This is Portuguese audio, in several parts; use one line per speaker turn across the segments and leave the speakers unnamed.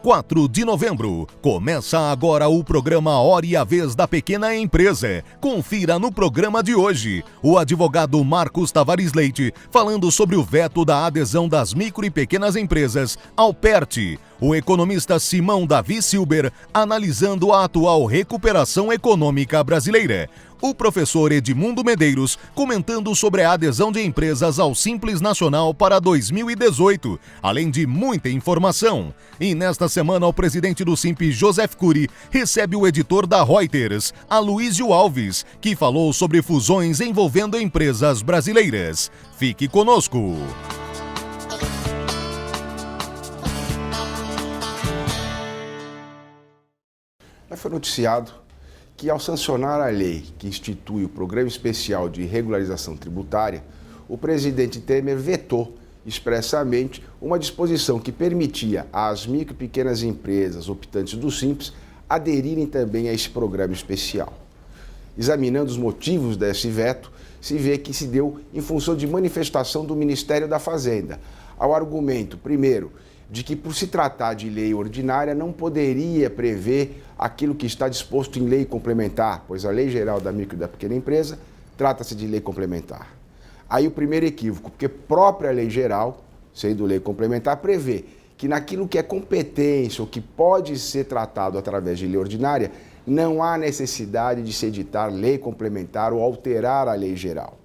4 de novembro. Começa agora o programa Hora e a Vez da Pequena Empresa. Confira no programa de hoje o advogado Marcos Tavares Leite falando sobre o veto da adesão das micro e pequenas empresas ao PERT. O economista Simão Davi Silber analisando a atual recuperação econômica brasileira. O professor Edmundo Medeiros comentando sobre a adesão de empresas ao Simples Nacional para 2018, além de muita informação. E nesta semana o presidente do Simples, Joseph Cury, recebe o editor da Reuters, Aloysio Alves, que falou sobre fusões envolvendo empresas brasileiras. Fique conosco!
Foi noticiado que, ao sancionar a lei que institui o Programa Especial de Regularização Tributária, o presidente Temer vetou expressamente uma disposição que permitia às micro e pequenas empresas optantes do Simples aderirem também a esse programa especial. Examinando os motivos desse veto, se vê que se deu em função de manifestação do Ministério da Fazenda, ao argumento, primeiro, de que, por se tratar de lei ordinária, não poderia prever aquilo que está disposto em lei complementar, pois a Lei Geral da Micro e da Pequena Empresa trata-se de lei complementar. Aí o primeiro equívoco, porque própria Lei Geral, sendo lei complementar, prevê que naquilo que é competência ou que pode ser tratado através de lei ordinária, não há necessidade de se editar lei complementar ou alterar a Lei Geral.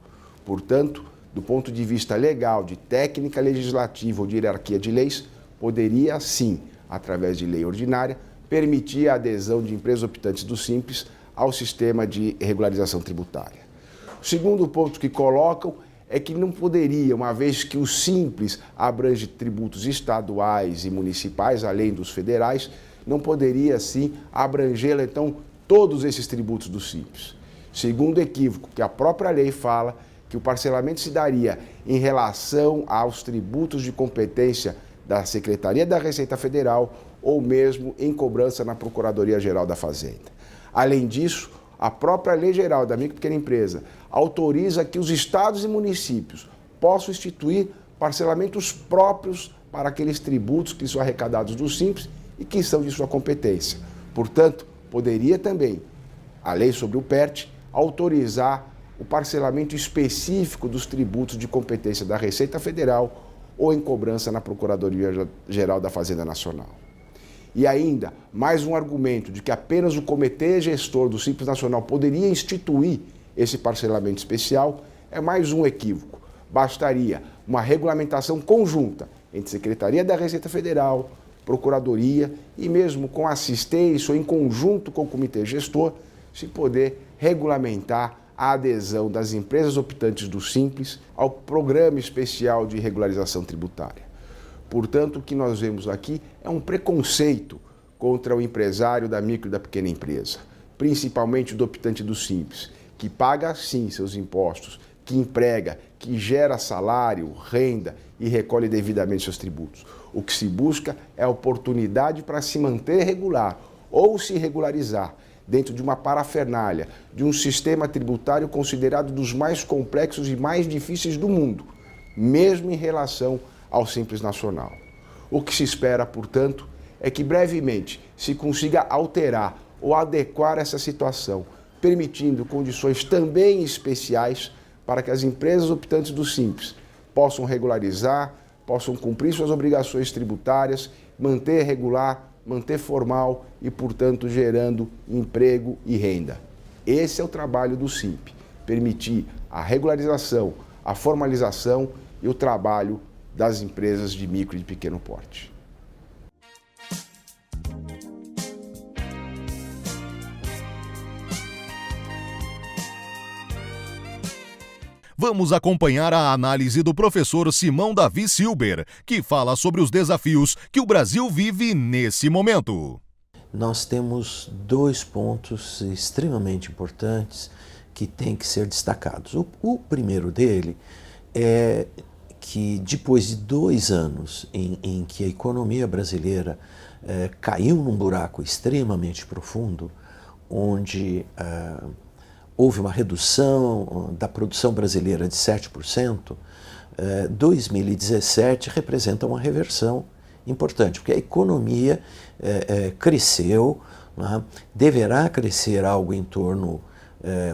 Portanto, do ponto de vista legal, de técnica legislativa ou de hierarquia de leis, poderia, sim, através de lei ordinária, permitir a adesão de empresas optantes do Simples ao sistema de regularização tributária. O segundo ponto que colocam é que não poderia, uma vez que o Simples abrange tributos estaduais e municipais, além dos federais, não poderia, sim, abrangê-la, então, todos esses tributos do Simples. Segundo equívoco, que a própria lei fala que o parcelamento se daria em relação aos tributos de competência da Secretaria da Receita Federal ou mesmo em cobrança na Procuradoria-Geral da Fazenda. Além disso, a própria Lei Geral da Micro e Pequena Empresa autoriza que os estados e municípios possam instituir parcelamentos próprios para aqueles tributos que são arrecadados do Simples e que são de sua competência. Portanto, poderia também a lei sobre o PERT autorizar o parcelamento específico dos tributos de competência da Receita Federal ou em cobrança na Procuradoria-Geral da Fazenda Nacional. E ainda, mais um argumento de que apenas o Comitê Gestor do Simples Nacional poderia instituir esse parcelamento especial é mais um equívoco. Bastaria uma regulamentação conjunta entre Secretaria da Receita Federal, Procuradoria e mesmo com assistência ou em conjunto com o Comitê Gestor, se poder regulamentar a adesão das empresas optantes do Simples ao Programa Especial de Regularização Tributária. Portanto, o que nós vemos aqui é um preconceito contra o empresário da micro e da pequena empresa, principalmente do optante do Simples, que paga sim seus impostos, que emprega, que gera salário, renda e recolhe devidamente seus tributos. O que se busca é a oportunidade para se manter regular ou se regularizar dentro de uma parafernália, de um sistema tributário considerado dos mais complexos e mais difíceis do mundo, mesmo em relação ao Simples Nacional. O que se espera, portanto, é que brevemente se consiga alterar ou adequar essa situação, permitindo condições também especiais para que as empresas optantes do Simples possam regularizar, possam cumprir suas obrigações tributárias, manter regular, manter formal e, portanto, gerando emprego e renda. Esse é o trabalho do Simp, permitir a regularização, a formalização e o trabalho das empresas de micro e de pequeno porte.
Vamos acompanhar a análise do professor Simão Davi Silber, que fala sobre os desafios que o Brasil vive nesse momento.
Nós temos dois pontos extremamente importantes que têm que ser destacados. O primeiro dele é que depois de 2 anos em que a economia brasileira caiu num buraco extremamente profundo, onde houve uma redução da produção brasileira de 7%, 2017 representa uma reversão importante, porque a economia cresceu, né? Deverá crescer algo em torno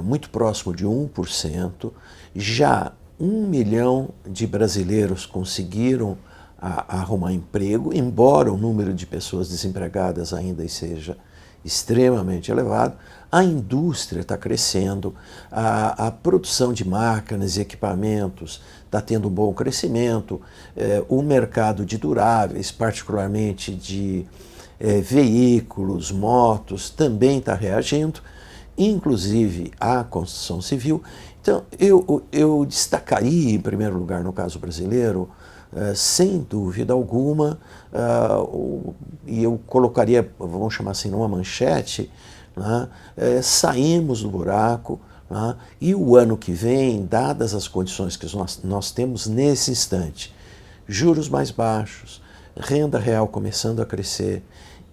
muito próximo de 1%. Já 1 milhão de brasileiros conseguiram arrumar emprego, embora o número de pessoas desempregadas ainda seja extremamente elevado. A indústria está crescendo, a produção de máquinas e equipamentos está tendo um bom crescimento, o mercado de duráveis, particularmente de veículos, motos, também está reagindo, inclusive a construção civil. Então, eu destacaria, em primeiro lugar, no caso brasileiro, sem dúvida alguma, e eu colocaria, vamos chamar assim, numa manchete, né, saímos do buraco, né, e o ano que vem, dadas as condições que nós temos nesse instante, juros mais baixos, renda real começando a crescer,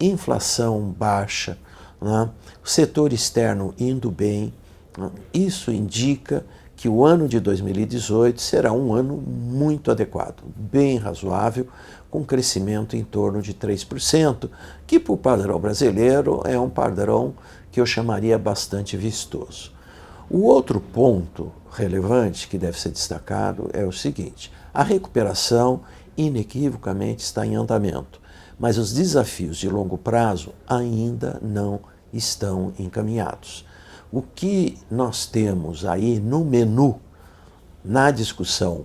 inflação baixa, né, o setor externo indo bem, né, isso indica que o ano de 2018 será um ano muito adequado, bem razoável, com crescimento em torno de 3%, que para o padrão brasileiro é um padrão que eu chamaria bastante vistoso. O outro ponto relevante que deve ser destacado é o seguinte: a recuperação inequivocamente está em andamento, mas os desafios de longo prazo ainda não estão encaminhados. O que nós temos aí no menu, na discussão,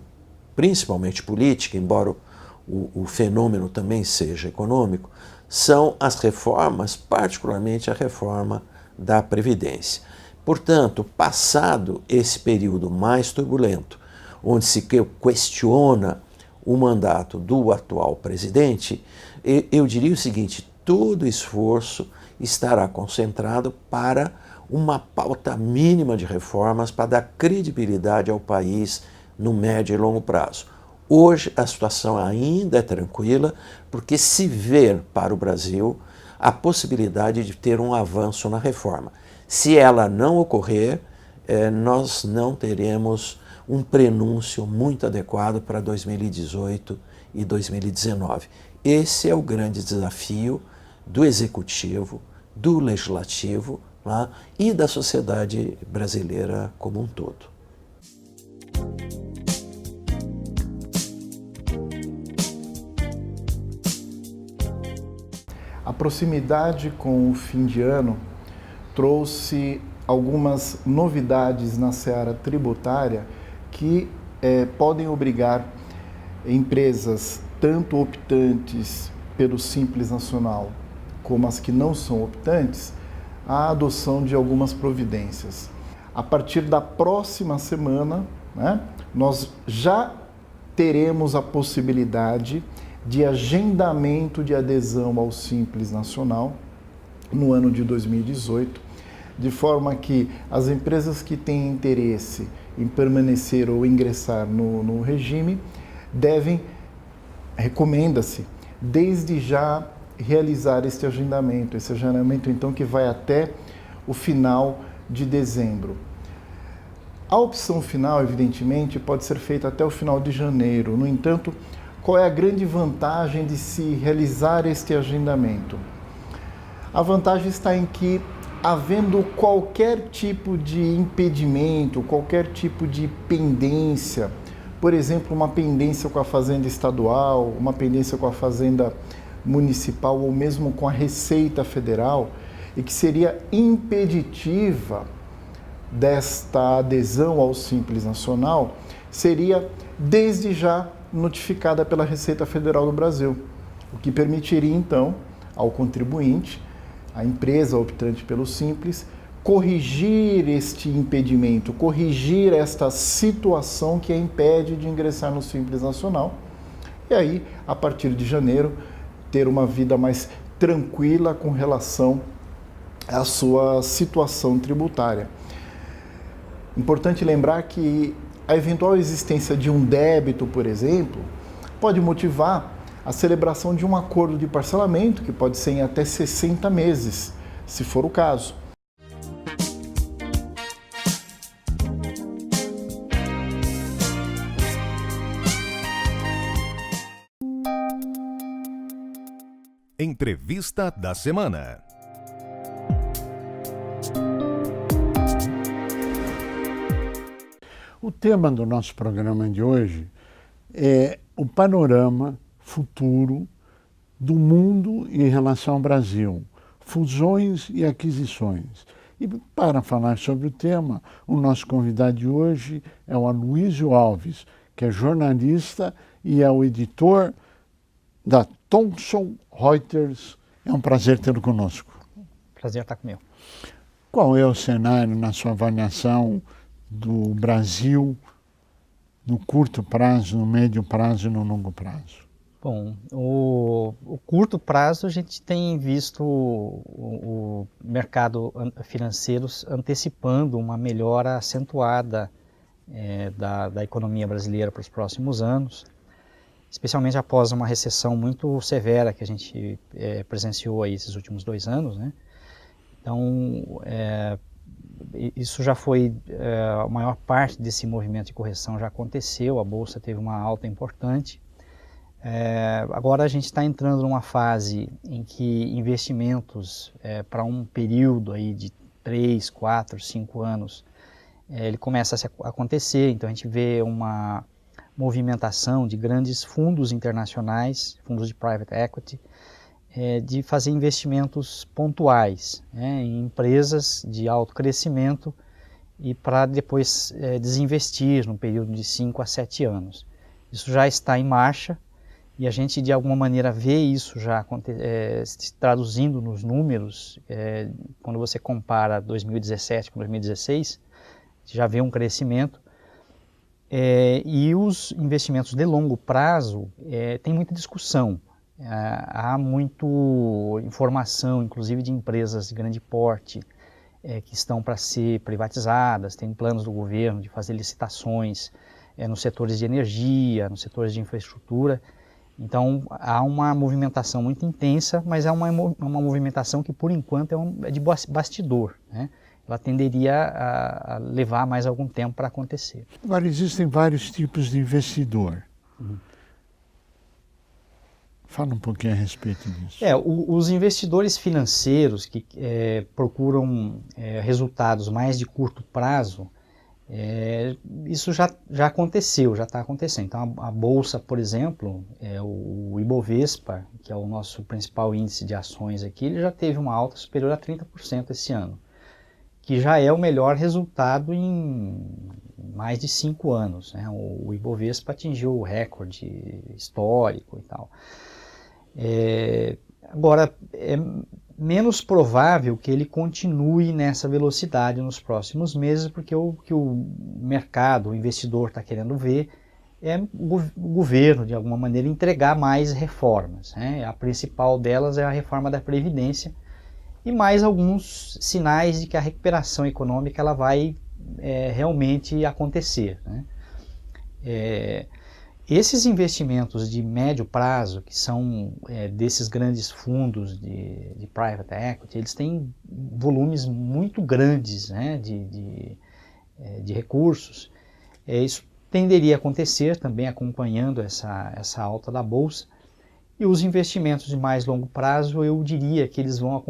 principalmente política, embora o fenômeno também seja econômico, são as reformas, particularmente a reforma da Previdência. Portanto, passado esse período mais turbulento, onde se questiona o mandato do atual presidente, eu diria o seguinte: todo esforço estará concentrado para uma pauta mínima de reformas para dar credibilidade ao país no médio e longo prazo. Hoje a situação ainda é tranquila, porque se vê para o Brasil a possibilidade de ter um avanço na reforma. Se ela não ocorrer, nós não teremos um prenúncio muito adequado para 2018 e 2019. Esse é o grande desafio do Executivo, do Legislativo, né, e da sociedade brasileira como um todo.
A proximidade com o fim de ano trouxe algumas novidades na seara tributária que podem obrigar empresas, tanto optantes pelo Simples Nacional, como as que não são optantes, a adoção de algumas providências. A partir da próxima semana, né, nós já teremos a possibilidade de agendamento de adesão ao Simples Nacional no ano de 2018, de forma que as empresas que têm interesse em permanecer ou ingressar no regime recomenda-se, desde já realizar esse agendamento então que vai até o final de dezembro. A opção final, evidentemente, pode ser feita até o final de janeiro. No entanto, qual é a grande vantagem de se realizar este agendamento? A vantagem está em que, havendo qualquer tipo de impedimento, qualquer tipo de pendência, por exemplo, uma pendência com a Fazenda Estadual, uma pendência com a Fazenda Municipal ou mesmo com a Receita Federal, e que seria impeditiva desta adesão ao Simples Nacional, seria desde já notificada pela Receita Federal do Brasil, o que permitiria então ao contribuinte, à empresa optante pelo Simples, corrigir este impedimento, corrigir esta situação que a impede de ingressar no Simples Nacional, e aí, a partir de janeiro, ter uma vida mais tranquila com relação à sua situação tributária. Importante lembrar que a eventual existência de um débito, por exemplo, pode motivar a celebração de um acordo de parcelamento, que pode ser em até 60 meses, se for o caso.
Entrevista da semana.
O tema do nosso programa de hoje é o panorama futuro do mundo em relação ao Brasil, fusões e aquisições. E para falar sobre o tema, o nosso convidado de hoje é o Aloysio Alves, que é jornalista e é o editor da Thomson Reuters. É um prazer tê-lo conosco.
Prazer estar comigo.
Qual é o cenário, na sua avaliação, do Brasil no curto prazo, no médio prazo e no longo prazo?
Bom, o curto prazo a gente tem visto o mercado financeiro antecipando uma melhora acentuada da economia brasileira para os próximos anos, especialmente após uma recessão muito severa que a gente presenciou aí esses últimos 2 anos, né? Então, isso já foi, a maior parte desse movimento de correção já aconteceu, a Bolsa teve uma alta importante. Agora a gente está entrando numa fase em que investimentos para um período aí de 3, 4, 5 anos, ele começa a acontecer, então a gente vê uma movimentação de grandes fundos internacionais, fundos de private equity, de fazer investimentos pontuais em empresas de alto crescimento e para depois desinvestir num período de 5 a 7 anos. Isso já está em marcha e a gente de alguma maneira vê isso já se traduzindo nos números. Quando você compara 2017 com 2016, já vê um crescimento. E os investimentos de longo prazo tem muita discussão. Há muita informação, inclusive de empresas de grande porte que estão para ser privatizadas, tem planos do governo de fazer licitações nos setores de energia, nos setores de infraestrutura. Então há uma movimentação muito intensa, mas é uma movimentação que por enquanto é de bastidor, né? Ela tenderia a levar mais algum tempo para acontecer.
Agora, existem vários tipos de investidor. Fala um pouquinho a respeito disso.
Os investidores financeiros que procuram resultados mais de curto prazo, isso já aconteceu, já está acontecendo. Então a Bolsa, por exemplo, o Ibovespa, que é o nosso principal índice de ações aqui, ele já teve uma alta superior a 30% esse ano, que já é o melhor resultado em mais de 5 anos, né? O Ibovespa atingiu o recorde histórico e tal. Agora, é menos provável que ele continue nessa velocidade nos próximos meses, porque o que o mercado, o investidor está querendo ver é o governo, de alguma maneira, entregar mais reformas, né? A principal delas é a reforma da Previdência, e mais alguns sinais de que a recuperação econômica ela vai realmente acontecer, né? Esses investimentos de médio prazo, que são desses grandes fundos de private equity, eles têm volumes muito grandes, né, de recursos. Isso tenderia a acontecer também acompanhando essa alta da Bolsa. E os investimentos de mais longo prazo, eu diria que eles vão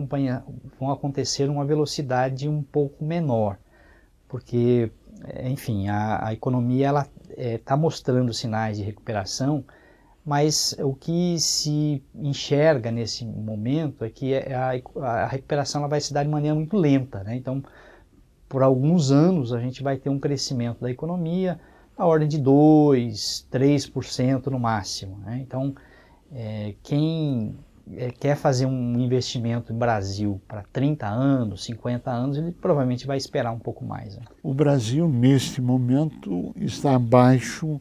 acontecer numa velocidade um pouco menor, porque, enfim, a economia ela está mostrando sinais de recuperação, mas o que se enxerga nesse momento é que a recuperação ela vai se dar de maneira muito lenta, né? Então, por alguns anos a gente vai ter um crescimento da economia na ordem de 2%, 3% no máximo, né? Então, quem quer fazer um investimento em Brasil para 30 anos, 50 anos, ele provavelmente vai esperar um pouco mais, né?
O Brasil, neste momento, está abaixo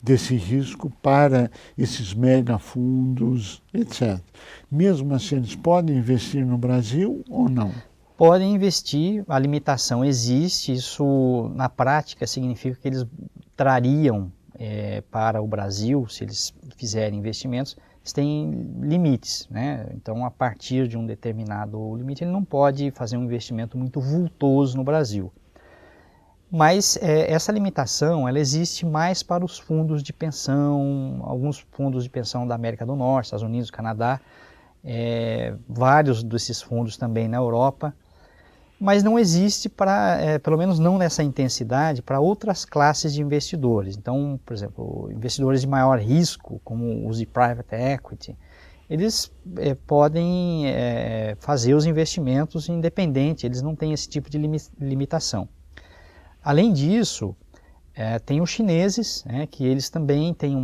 desse risco para esses megafundos, etc. Mesmo assim, eles podem investir no Brasil ou não?
Podem investir, a limitação existe, isso na prática significa que eles trariam para o Brasil, se eles fizerem investimentos, eles têm limites, né? Então, a partir de um determinado limite, ele não pode fazer um investimento muito vultoso no Brasil. Mas essa limitação ela existe mais para os fundos de pensão, alguns fundos de pensão da América do Norte, Estados Unidos, Canadá, vários desses fundos também na Europa, mas não existe para, pelo menos não nessa intensidade, para outras classes de investidores. Então, por exemplo, investidores de maior risco, como os de private equity, eles podem fazer os investimentos independente, eles não têm esse tipo de limitação. Além disso, tem os chineses, que eles também têm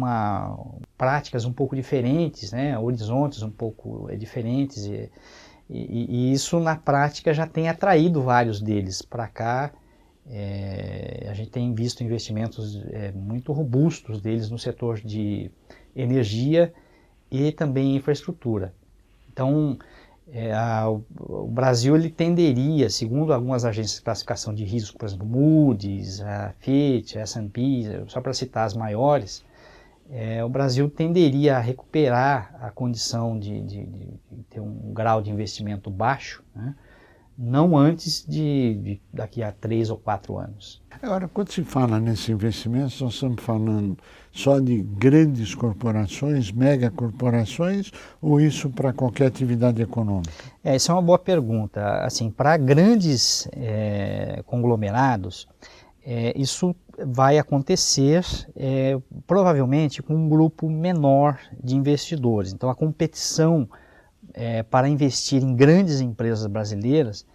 práticas um pouco diferentes, horizontes um pouco diferentes, e isso na prática já tem atraído vários deles para cá. A gente tem visto investimentos muito robustos deles no setor de energia e também infraestrutura. Então, o Brasil ele tenderia, segundo algumas agências de classificação de risco, por exemplo, Moody's, a Fitch, a S&P, só para citar as maiores, o Brasil tenderia a recuperar a condição de ter um grau de investimento baixo, não antes de daqui a 3 ou 4 anos.
Agora, quando se fala nesses investimentos, nós estamos falando só de grandes corporações, megacorporações, ou isso para qualquer atividade econômica?
Essa é uma boa pergunta. Assim, para grandes conglomerados, isso vai acontecer provavelmente com um grupo menor de investidores. Então, a competição para investir em grandes empresas brasileiras,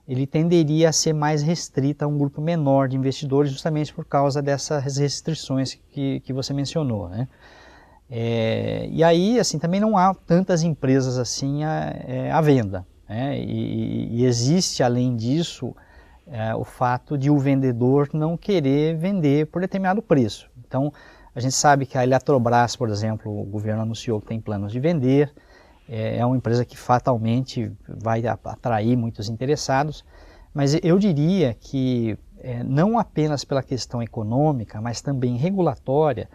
ele tenderia a ser mais restrita a um grupo menor de investidores, justamente por causa dessas restrições que você mencionou, e aí, assim, também não há tantas empresas assim à venda, e existe, além disso, o fato de o vendedor não querer vender por determinado preço. Então, a gente sabe que a Eletrobras, por exemplo, o governo anunciou que tem planos de vender. É uma empresa que fatalmente vai atrair muitos interessados, mas eu diria que não apenas pela questão econômica, mas também regulatória,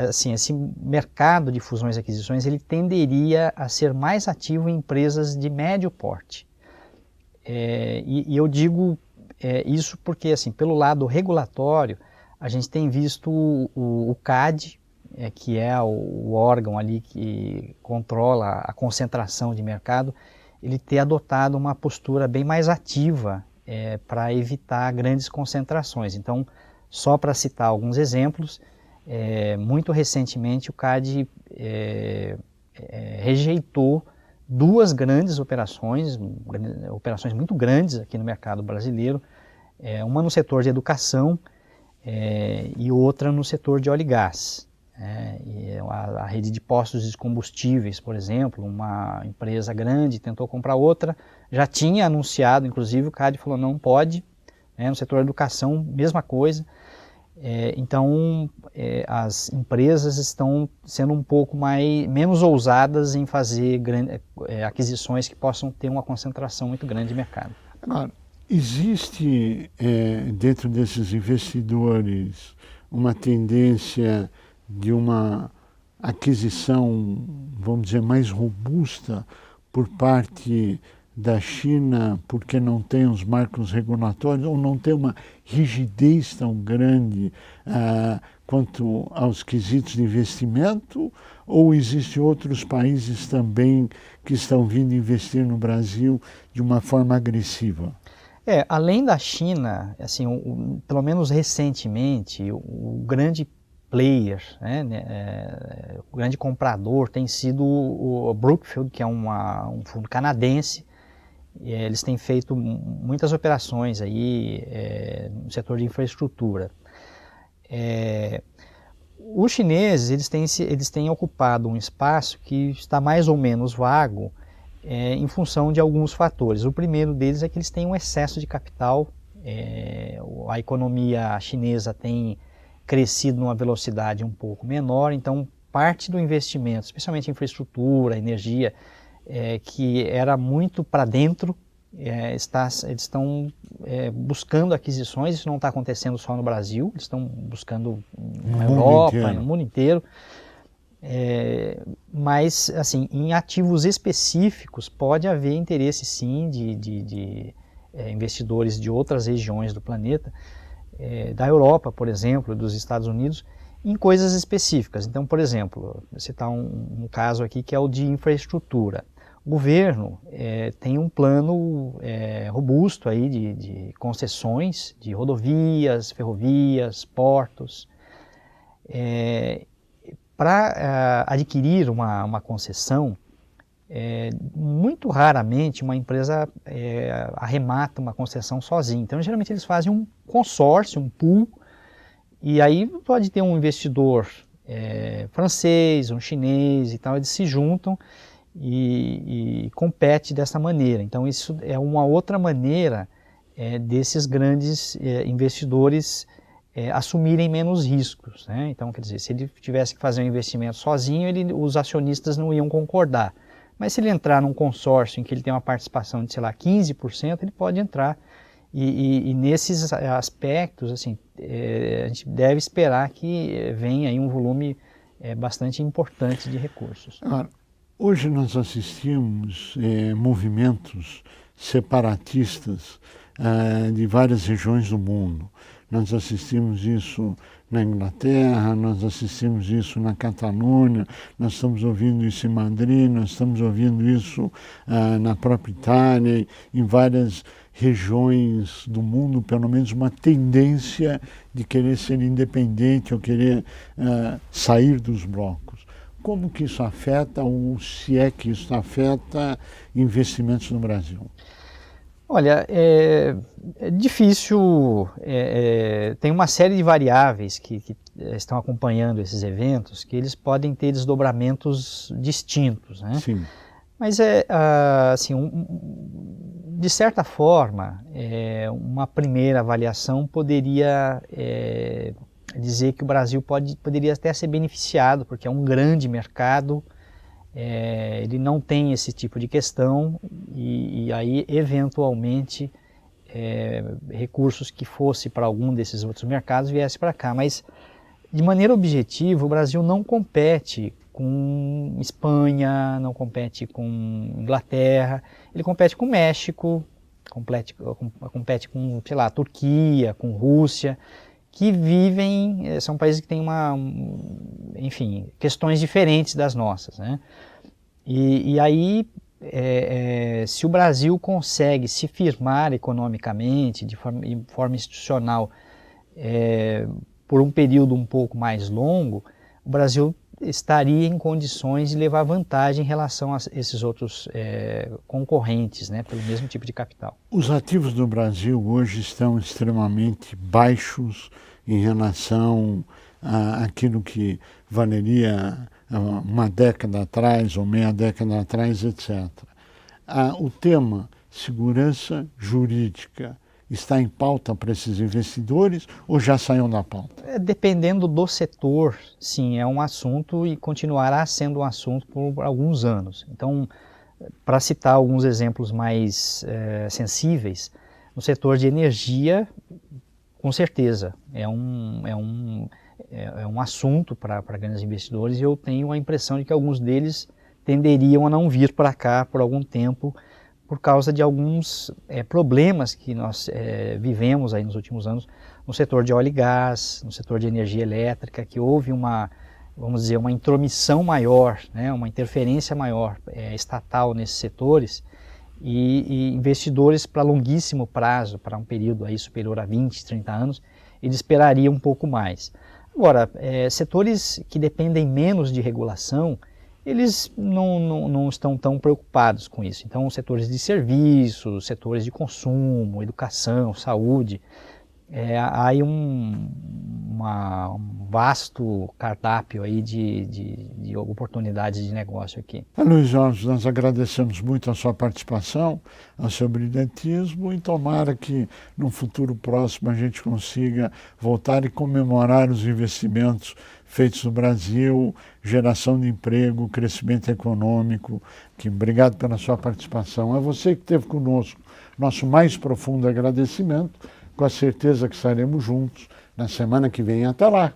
assim, esse mercado de fusões e aquisições ele tenderia a ser mais ativo em empresas de médio porte. E eu digo isso porque, assim, pelo lado regulatório, a gente tem visto o CAD, que é o órgão ali que controla a concentração de mercado, ele ter adotado uma postura bem mais ativa para evitar grandes concentrações. Então, só para citar alguns exemplos, muito recentemente o CAD rejeitou 2 grandes operações muito grandes aqui no mercado brasileiro, uma no setor de educação e outra no setor de óleo e gás. E a rede de postos de combustíveis, por exemplo, uma empresa grande tentou comprar outra, já tinha anunciado, inclusive o CAD falou não pode, no setor da educação, mesma coisa. Então, as empresas estão sendo um pouco menos ousadas em fazer aquisições que possam ter uma concentração muito grande de mercado.
Agora, existe dentro desses investidores uma tendência de uma aquisição, vamos dizer, mais robusta por parte da China, porque não tem os marcos regulatórios, ou não tem uma rigidez tão grande quanto aos quesitos de investimento, ou existem outros países também que estão vindo investir no Brasil de uma forma agressiva?
Além da China, assim, pelo menos recentemente, o grande player, o grande comprador tem sido o Brookfield, que é um fundo canadense. Eles têm feito muitas operações aí no setor de infraestrutura. Os chineses eles têm ocupado um espaço que está mais ou menos vago em função de alguns fatores. O primeiro deles é que eles têm um excesso de capital. A economia chinesa tem crescido numa velocidade um pouco menor, então parte do investimento, especialmente em infraestrutura, energia, que era muito para dentro, eles estão buscando aquisições. Isso não está acontecendo só no Brasil, eles estão buscando na Europa, no mundo inteiro. Mas, assim, em ativos específicos pode haver interesse sim de investidores de outras regiões do planeta, da Europa, por exemplo, dos Estados Unidos, em coisas específicas. Então, por exemplo, vou citar um caso aqui que é o de infraestrutura. O governo tem um plano robusto aí de concessões de rodovias, ferrovias, portos. Para adquirir uma concessão, muito raramente uma empresa arremata uma concessão sozinha. Então, geralmente eles fazem um consórcio, um pool, e aí pode ter um investidor francês, um chinês e tal, eles se juntam e compete dessa maneira. Então, isso é uma outra maneira desses grandes investidores assumirem menos riscos, né? Então, quer dizer, se ele tivesse que fazer um investimento sozinho, os acionistas não iam concordar. Mas se ele entrar num consórcio em que ele tem uma participação de, sei lá, 15%, ele pode entrar. E nesses aspectos, assim, a gente deve esperar que venha aí um volume bastante importante de recursos.
Agora, hoje nós assistimos movimentos separatistas de várias regiões do mundo. Nós assistimos isso na Inglaterra, nós assistimos isso na Catalunha, nós estamos ouvindo isso em Madrid, nós estamos ouvindo isso na própria Itália, em várias regiões do mundo, pelo menos uma tendência de querer ser independente ou querer sair dos blocos. Como que isso afeta, ou se é que isso afeta investimentos no Brasil?
Olha, é difícil, tem uma série de variáveis que estão acompanhando esses eventos, que eles podem ter desdobramentos distintos, né?
Sim.
Mas assim, de certa forma, uma primeira avaliação poderia dizer que o Brasil poderia até ser beneficiado, porque é um grande mercado, ele não tem esse tipo de questão e aí, eventualmente, recursos que fossem para algum desses outros mercados viessem para cá. Mas, de maneira objetiva, o Brasil não compete com Espanha, não compete com Inglaterra, ele compete com México, compete com, sei lá, Turquia, com Rússia, que vivem, são países que têm enfim, questões diferentes das nossas, né? E aí, se o Brasil consegue se firmar economicamente, de forma institucional, por um período um pouco mais longo, o Brasil estaria em condições de levar vantagem em relação a esses outros concorrentes, né, pelo mesmo tipo de capital.
Os ativos do Brasil hoje estão extremamente baixos em relação àquilo que valeria uma década atrás ou meia década atrás, etc. O tema segurança jurídica está em pauta para esses investidores ou já saiu da pauta?
Dependendo do setor, sim, é um assunto e continuará sendo um assunto por alguns anos. Então, para citar alguns exemplos mais sensíveis, no setor de energia, com certeza, é um assunto para grandes investidores e eu tenho a impressão de que alguns deles tenderiam a não vir para cá por algum tempo, por causa de alguns problemas que nós vivemos aí nos últimos anos no setor de óleo e gás, no setor de energia elétrica, que houve vamos dizer, uma intromissão maior, né, uma interferência maior estatal nesses setores e investidores para longuíssimo prazo, para um período aí superior a 20, 30 anos, eles esperariam um pouco mais. Agora, setores que dependem menos de regulação, eles não estão tão preocupados com isso. Então, setores de serviços, setores de consumo, educação, saúde, há aí um vasto cardápio aí de oportunidades de negócio aqui.
Luiz Jorge, nós agradecemos muito a sua participação, ao seu brilhantismo e tomara que no futuro próximo a gente consiga voltar e comemorar os investimentos feitos no Brasil, geração de emprego, crescimento econômico. Obrigado pela sua participação. A você que esteve conosco, nosso mais profundo agradecimento, com a certeza que estaremos juntos na semana que vem. Até lá!